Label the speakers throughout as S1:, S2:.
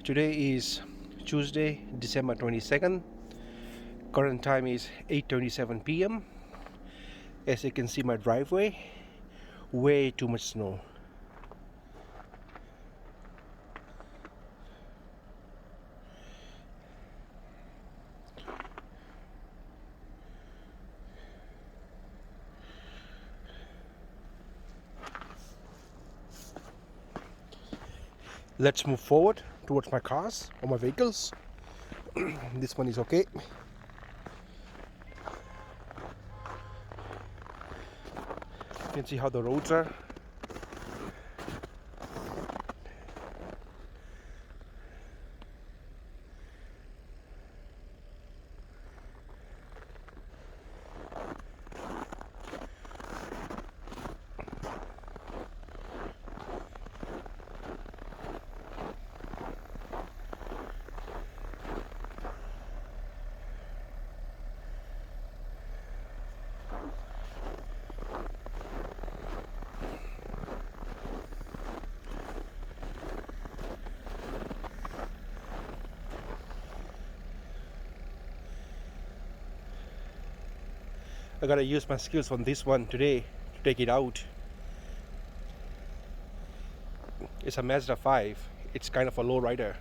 S1: Today is Tuesday, December 22nd. Current time is 8:27 p.m. As you can see my driveway, way too much snow. Let's move forward towards my cars or my vehicles. This one is okay. You can see how the roads are. I gotta use my skills on this one today to take it out. It's a Mazda 5. It's kind of a low rider.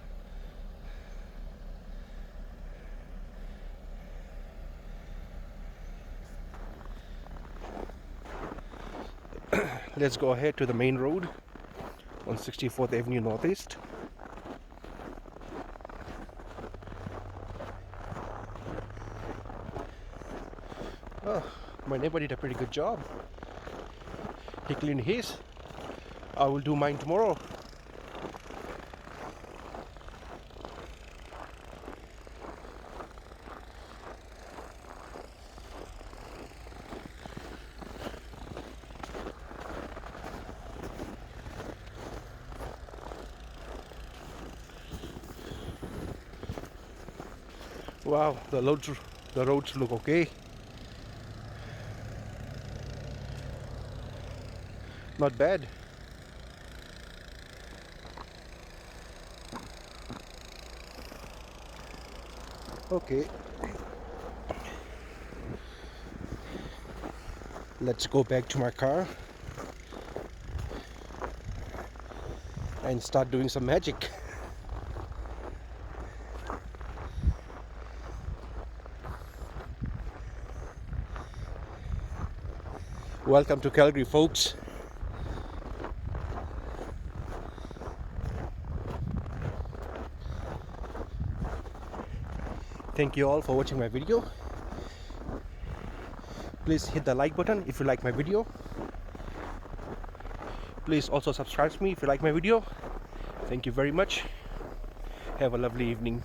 S1: Let's go ahead to the main road on 64th Avenue Northeast. Oh, my neighbor did a pretty good job. He cleaned his. I will do mine tomorrow. Wow, the roads look okay. Not bad. Okay. Let's go back to my car and start doing some magic. Welcome to Calgary, folks. Thank you all for watching my video. Please hit the like button if you like my video. Please also subscribe to me if you like my video. Thank you very much. Have a lovely evening.